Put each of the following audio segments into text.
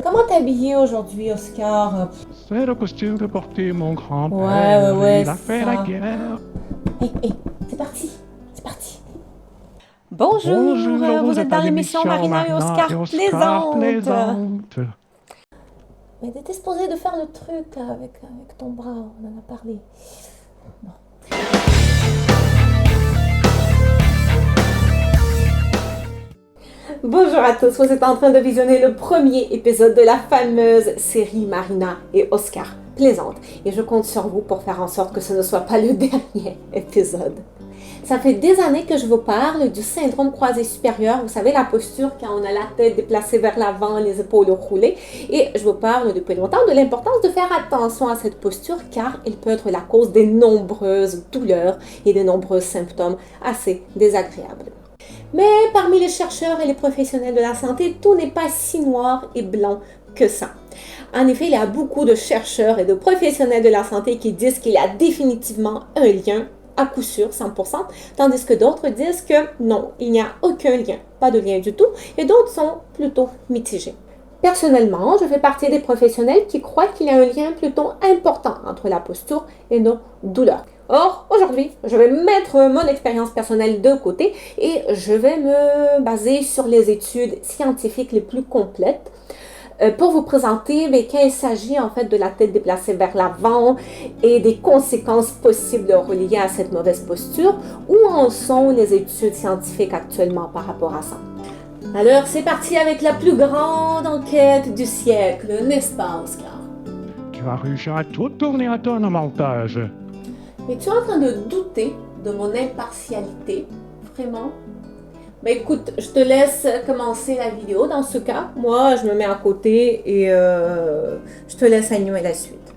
Comment t'es habillé aujourd'hui, Oscar? C'est le costume que portait mon Ouais, grand-père. ouais, Il a c'est fait la ça. guerre. Hé, hé, c'est parti, c'est parti. Bonjour, Bonjour, vous vous êtes êtes à dans l'émission l'émission Marina et Marina et Oscar Oscar plaisante. plaisante. Mais t'étais supposé de faire le truc avec ton bras, on en a parlé. Bonjour à tous, vous êtes en train de visionner le premier épisode de la fameuse série Marina et Oscar plaisante. Et je compte sur vous pour faire en sorte que ce ne soit pas le dernier épisode. Ça fait des années que je vous parle du syndrome croisé supérieur. Vous savez, la posture quand on a la tête déplacée vers l'avant, les épaules roulées. Et je vous parle depuis longtemps de l'importance de faire attention à cette posture car elle peut être la cause des nombreuses douleurs et des nombreux symptômes assez désagréables. Mais parmi les chercheurs et les professionnels de la santé, tout n'est pas si noir et blanc que ça. En effet, il y a beaucoup de chercheurs et de professionnels de la santé qui disent qu'il y a définitivement un lien, à coup sûr, 100%, tandis que d'autres disent que non, il n'y a aucun lien, pas de lien du tout, et d'autres sont plutôt mitigés. Personnellement, je fais partie des professionnels qui croient qu'il y a un lien plutôt important entre la posture et nos douleurs. Or, aujourd'hui, je vais mettre mon expérience personnelle de côté et je vais me baser sur les études scientifiques les plus complètes pour vous présenter quand il s'agit en fait de la tête déplacée vers l'avant et des conséquences possibles reliées à cette mauvaise posture, où en sont les études scientifiques actuellement par rapport à ça. Alors, c'est parti avec la plus grande enquête du siècle, n'est-ce pas, Oscar? Tu as réussi à tout tourner à ton avantage. Mais tu es en train de douter de mon impartialité, vraiment? Ben écoute, je te laisse commencer la vidéo dans ce cas. Moi, je me mets à côté et je te laisse animer la suite.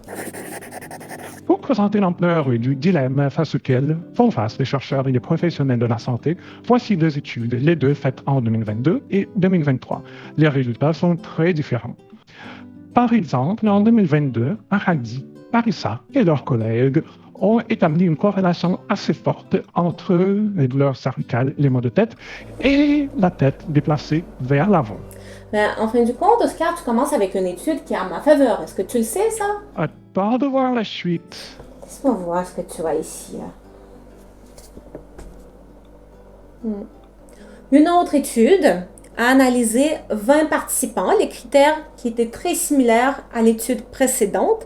Pour présenter l'ampleur du dilemme face auquel font face les chercheurs et les professionnels de la santé, voici deux études, les deux faites en 2022 et 2023. Les résultats sont très différents. Par exemple, en 2022, Aradi, Parissa et leurs collègues ont établi une corrélation assez forte entre les douleurs cervicales, les maux de tête et la tête déplacée vers l'avant. Ben, en fin du compte, Oscar, tu commences avec une étude qui est en ma faveur. Est-ce que tu le sais, ça? À toi de voir la suite. Laisse-moi voir ce que tu vois ici. Une autre étude a analysé 20 participants, les critères qui étaient très similaires à l'étude précédente.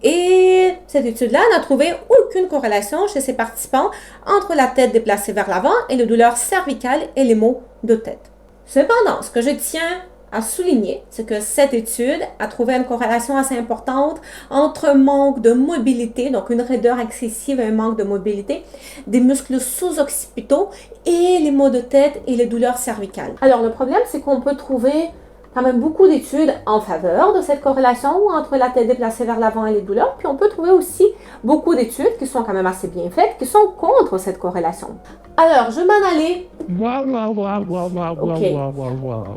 Et cette étude-là n'a trouvé aucune corrélation chez ces participants entre la tête déplacée vers l'avant et les douleurs cervicales et les maux de tête. Cependant, ce que je tiens à souligner, c'est que cette étude a trouvé une corrélation assez importante entre manque de mobilité, donc une raideur excessive et un manque de mobilité, des muscles sous-occipitaux et les maux de tête et les douleurs cervicales. Alors le problème, c'est qu'on peut trouver quand même beaucoup d'études en faveur de cette corrélation entre la tête déplacée vers l'avant et les douleurs, puis on peut trouver aussi beaucoup d'études qui sont quand même assez bien faites, qui sont contre cette corrélation. Alors, je m'en allais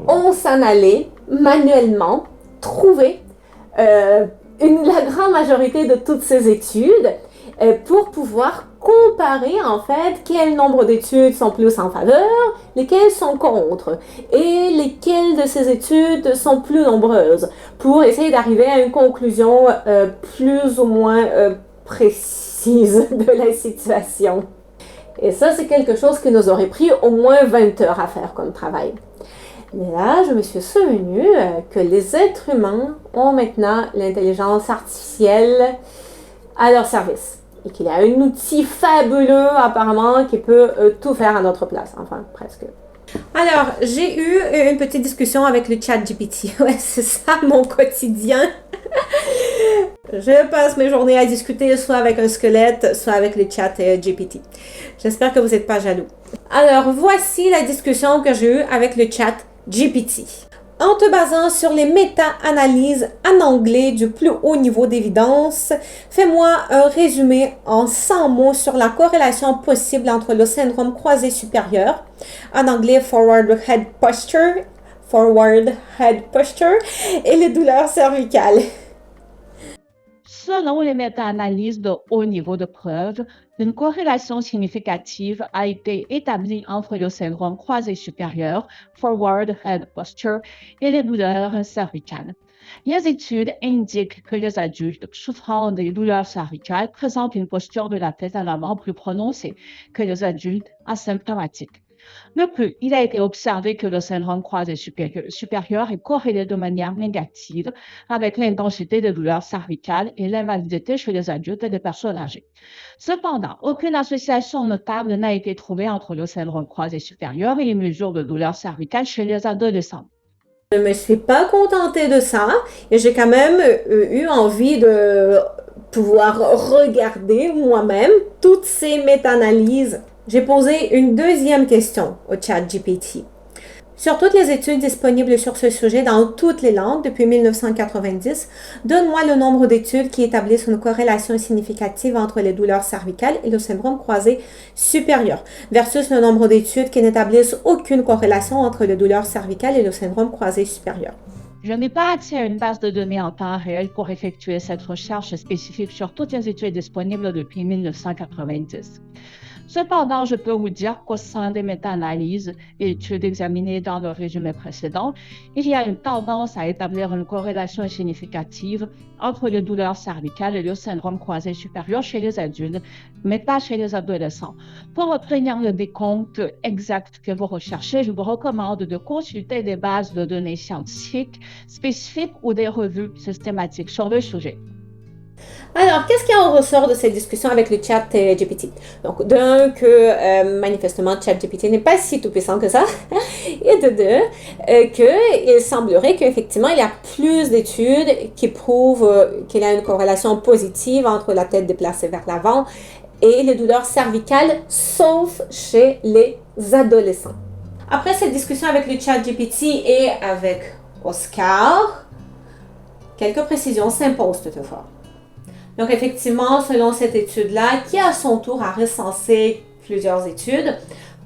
on s'en allait manuellement trouver la grande majorité de toutes ces études pour pouvoir comparer en fait quel nombre d'études sont plus en faveur, lesquelles sont contre et lesquelles de ces études sont plus nombreuses pour essayer d'arriver à une conclusion plus ou moins précise de la situation. Et ça, c'est quelque chose qui nous aurait pris au moins 20 heures à faire comme travail. Mais là, je me suis souvenu que les êtres humains ont maintenant l'intelligence artificielle à leur service. Et qu'il y a un outil fabuleux, apparemment, qui peut tout faire à notre place. Enfin, presque. Alors, j'ai eu une petite discussion avec le chat GPT. Ouais, c'est ça mon quotidien. Je passe mes journées à discuter soit avec un squelette, soit avec le chat GPT. J'espère que vous n'êtes pas jaloux. Alors, voici la discussion que j'ai eue avec le chat GPT. En te basant sur les méta-analyses en anglais du plus haut niveau d'évidence, fais-moi un résumé en 100 mots sur la corrélation possible entre le syndrome croisé supérieur, en anglais forward head posture, et les douleurs cervicales. selon les méta-analyses de haut niveau de preuve, une corrélation significative a été établie entre le syndrome croisé supérieur, forward head posture, et les douleurs cervicales. Les études indiquent que les adultes souffrant des douleurs cervicales présentent une posture de la tête en avant plus prononcée que les adultes asymptomatiques. De plus, il a été observé que le syndrome croisé supérieur est corrélé de manière négative avec l'intensité des douleurs cervicales et l'invalidité chez les adultes et les personnes âgées. Cependant, aucune association notable n'a été trouvée entre le syndrome croisé supérieur et les mesures de douleurs cervicales chez les adolescents. Je ne me suis pas contentée de ça et j'ai quand même eu envie de pouvoir regarder moi-même toutes ces méta-analyses. J'ai posé une deuxième question au ChatGPT. Sur toutes les études disponibles sur ce sujet dans toutes les langues depuis 1990, donne-moi le nombre d'études qui établissent une corrélation significative entre les douleurs cervicales et le syndrome croisé supérieur, versus le nombre d'études qui n'établissent aucune corrélation entre les douleurs cervicales et le syndrome croisé supérieur. Je n'ai pas accès à une base de données en temps réel pour effectuer cette recherche spécifique sur toutes les études disponibles depuis 1990. Cependant, je peux vous dire qu'au sein des méta-analyses et études examinées dans le résumé précédent, il y a une tendance à établir une corrélation significative entre les douleurs cervicales et le syndrome croisé supérieur chez les adultes, mais pas chez les adolescents. Pour obtenir le décompte exact que vous recherchez, je vous recommande de consulter des bases de données scientifiques spécifiques ou des revues systématiques sur le sujet. Alors, qu'est-ce qui en ressort de cette discussion avec le chat GPT? Donc, d'un, que manifestement, ChatGPT n'est pas si tout puissant que ça. Et de deux, qu'il semblerait qu'effectivement, il y a plus d'études qui prouvent qu'il y a une corrélation positive entre la tête déplacée vers l'avant et les douleurs cervicales, sauf chez les adolescents. Après cette discussion avec le chat GPT et avec Oscar, quelques précisions s'imposent toutefois. Donc, effectivement, selon cette étude-là, qui à son tour a recensé plusieurs études,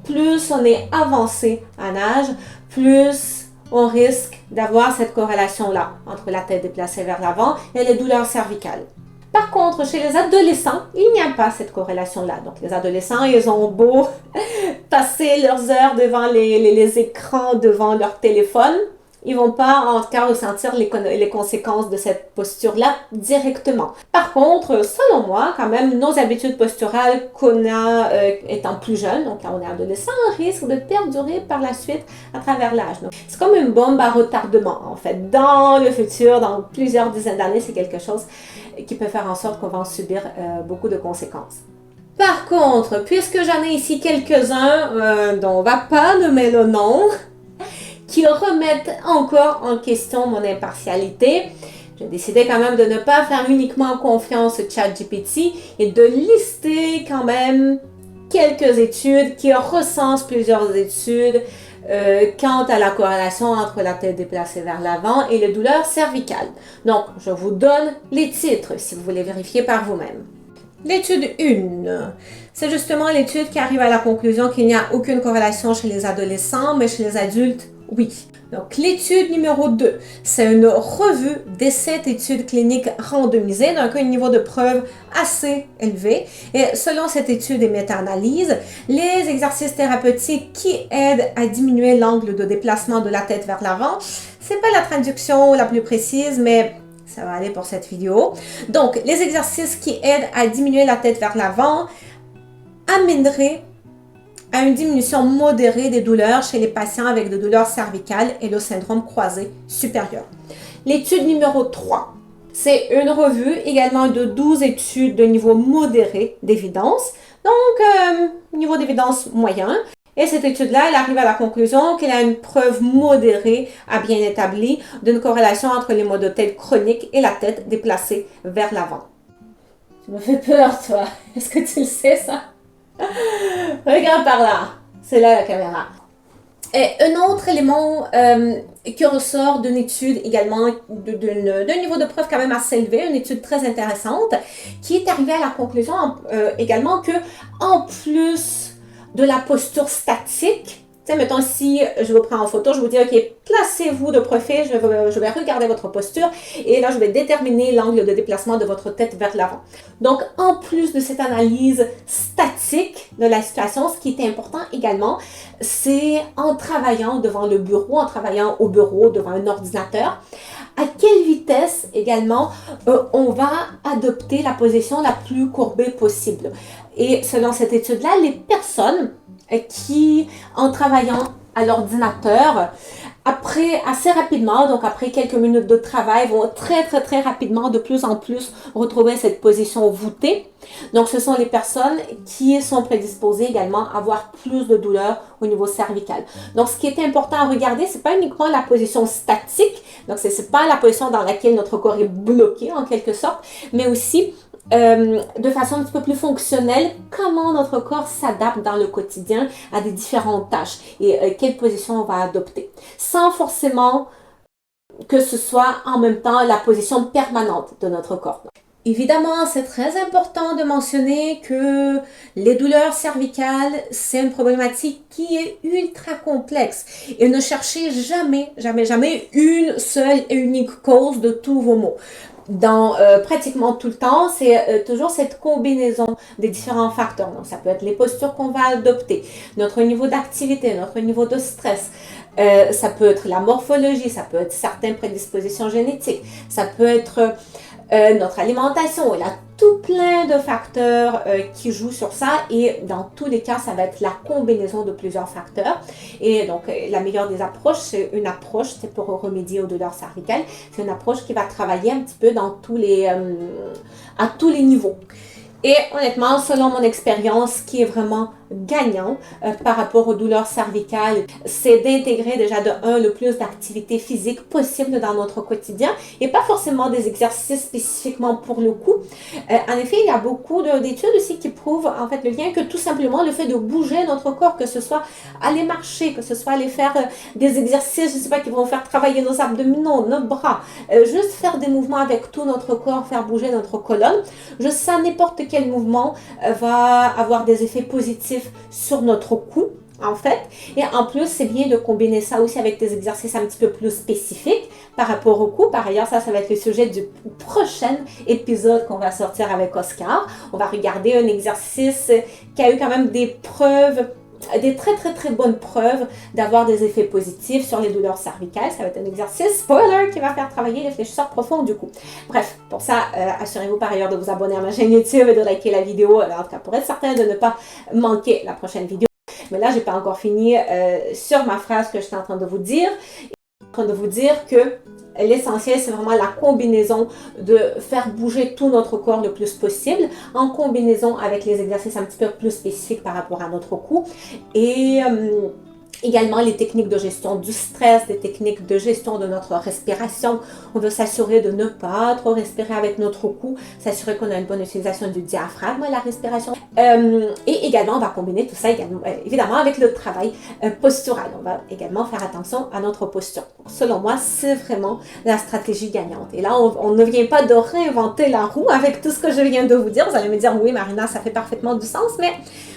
plus on est avancé en âge, plus on risque d'avoir cette corrélation-là entre la tête déplacée vers l'avant et les douleurs cervicales. Par contre, chez les adolescents, il n'y a pas cette corrélation-là. Donc, les adolescents, ils ont beau passer leurs heures devant les écrans, devant leur téléphone, ils vont pas, en tout cas, ressentir les conséquences de cette posture-là directement. Par contre, selon moi, quand même, nos habitudes posturales qu'on a étant plus jeunes, donc quand on est adolescent, risquent de perdurer par la suite à travers l'âge. Donc, c'est comme une bombe à retardement, en fait. Dans le futur, dans plusieurs dizaines d'années, c'est quelque chose qui peut faire en sorte qu'on va en subir beaucoup de conséquences. Par contre, puisque j'en ai ici quelques-uns dont on va pas nommer le nom, qui remettent encore en question mon impartialité, j'ai décidé quand même de ne pas faire uniquement confiance au ChatGPT et de lister quand même quelques études qui recensent plusieurs études quant à la corrélation entre la tête déplacée vers l'avant et les douleurs cervicales. Donc, je vous donne les titres si vous voulez vérifier par vous-même. L'étude 1, c'est justement l'étude qui arrive à la conclusion qu'il n'y a aucune corrélation chez les adolescents, mais chez les adultes, oui. Donc, l'étude numéro 2, c'est une revue des 7 études cliniques randomisées, donc un niveau de preuve assez élevé. Et selon cette étude et méta-analyse, les exercices thérapeutiques qui aident à diminuer l'angle de déplacement de la tête vers l'avant, c'est pas la traduction la plus précise, mais ça va aller pour cette vidéo. Donc, les exercices qui aident à diminuer la tête vers l'avant amèneraient à une diminution modérée des douleurs chez les patients avec des douleurs cervicales et le syndrome croisé supérieur. L'étude numéro 3, c'est une revue également de 12 études de niveau modéré d'évidence, donc niveau d'évidence moyen. Et cette étude-là, elle arrive à la conclusion qu'il y a une preuve modérée à bien établie d'une corrélation entre les maux de tête chroniques et la tête déplacée vers l'avant. Tu me fais peur, toi. Est-ce que tu le sais, ça? Regarde par là. C'est là la caméra. Et un autre élément qui ressort d'une étude également, d'un niveau de preuve quand même assez élevé, une étude très intéressante, qui est arrivée à la conclusion également que, en plus de la posture statique sais, mettons, si je vous prends en photo, je vous dis, OK, placez-vous de profil, je vais regarder votre posture et là, je vais déterminer l'angle de déplacement de votre tête vers l'avant. Donc, en plus de cette analyse statique de la situation, ce qui est important également, c'est en travaillant devant le bureau, en travaillant au bureau, devant un ordinateur, à quelle vitesse également on va adopter la position la plus courbée possible. Et selon cette étude-là, les personnes qui, en travaillant à l'ordinateur, assez rapidement, donc après quelques minutes de travail, vont très rapidement, de plus en plus, retrouver cette position voûtée. Donc, ce sont les personnes qui sont prédisposées également à avoir plus de douleur au niveau cervical. Donc, ce qui est important à regarder, c'est pas uniquement la position statique, donc c'est pas la position dans laquelle notre corps est bloqué en quelque sorte, mais aussi de façon un petit peu plus fonctionnelle, comment notre corps s'adapte dans le quotidien à des différentes tâches et quelle position on va adopter, sans forcément que ce soit en même temps la position permanente de notre corps. Évidemment, c'est très important de mentionner que les douleurs cervicales, c'est une problématique qui est ultra complexe et ne cherchez jamais une seule et unique cause de tous vos maux. Dans pratiquement tout le temps, c'est toujours cette combinaison des différents facteurs. Donc, ça peut être les postures qu'on va adopter, notre niveau d'activité, notre niveau de stress. Ça peut être la morphologie, ça peut être certaines prédispositions génétiques, ça peut être notre alimentation. Il y a tout plein de facteurs qui jouent sur ça et dans tous les cas, ça va être la combinaison de plusieurs facteurs. Et donc, la meilleure des approches, c'est une approche, c'est pour remédier aux douleurs cervicales, c'est une approche qui va travailler un petit peu dans à tous les niveaux. Et honnêtement, selon mon expérience, ce qui est vraiment gagnant par rapport aux douleurs cervicales, c'est d'intégrer déjà le plus d'activité physique possible dans notre quotidien et pas forcément des exercices spécifiquement pour le coup. En effet, il y a beaucoup d'études aussi qui prouvent en fait le lien que tout simplement le fait de bouger notre corps, que ce soit aller marcher, que ce soit aller faire des exercices, je sais pas, qui vont faire travailler nos abdominaux, nos bras, juste faire des mouvements avec tout notre corps, faire bouger notre colonne. Juste ça, n'importe quel mouvement va avoir des effets positifs sur notre cou, en fait. Et en plus, c'est bien de combiner ça aussi avec des exercices un petit peu plus spécifiques par rapport au cou. Par ailleurs, ça va être le sujet du prochain épisode qu'on va sortir avec Oscar. On va regarder un exercice qui a eu quand même des preuves, des très bonnes preuves d'avoir des effets positifs sur les douleurs cervicales. Ça va être un exercice, spoiler, qui va faire travailler les fléchisseurs profonds du cou. Bref, pour ça, assurez-vous par ailleurs de vous abonner à ma chaîne YouTube et de liker la vidéo, en tout cas pour être certain de ne pas manquer la prochaine vidéo. Mais là, j'ai pas encore fini sur ma phrase que j'étais en train de vous dire. Je suis en train de vous dire que l'essentiel, c'est vraiment la combinaison de faire bouger tout notre corps le plus possible en combinaison avec les exercices un petit peu plus spécifiques par rapport à notre cou et également les techniques de gestion du stress, des techniques de gestion de notre respiration. On veut s'assurer de ne pas trop respirer avec notre cou, s'assurer qu'on a une bonne utilisation du diaphragme à la respiration. Et également, on va combiner tout ça évidemment avec le travail postural. On va également faire attention à notre posture. Selon moi, c'est vraiment la stratégie gagnante. Et là, on ne vient pas de réinventer la roue avec tout ce que je viens de vous dire. Vous allez me dire, oui, Marina, ça fait parfaitement du sens, mais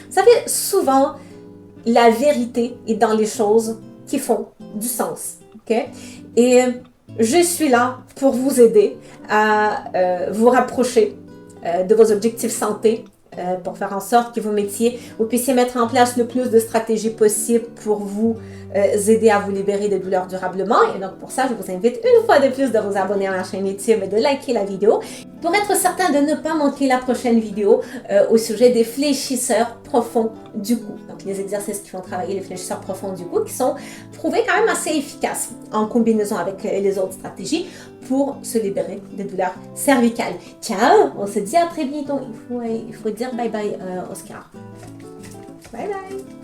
vous savez, souvent, la vérité est dans les choses qui font du sens. Okay? Et je suis là pour vous aider à vous rapprocher de vos objectifs santé, pour faire en sorte que vous puissiez mettre en place le plus de stratégies possibles pour vous aider à vous libérer des douleurs durablement. Et donc pour ça, je vous invite une fois de plus de vous abonner à ma chaîne YouTube et de liker la vidéo pour être certain de ne pas manquer la prochaine vidéo au sujet des fléchisseurs profonds du cou. Donc les exercices qui font travailler les fléchisseurs profonds du cou qui sont prouvés quand même assez efficaces en combinaison avec les autres stratégies pour se libérer des douleurs cervicales. Ciao! On se dit à très bientôt. Il faut dire bye bye, Oscar. Bye bye!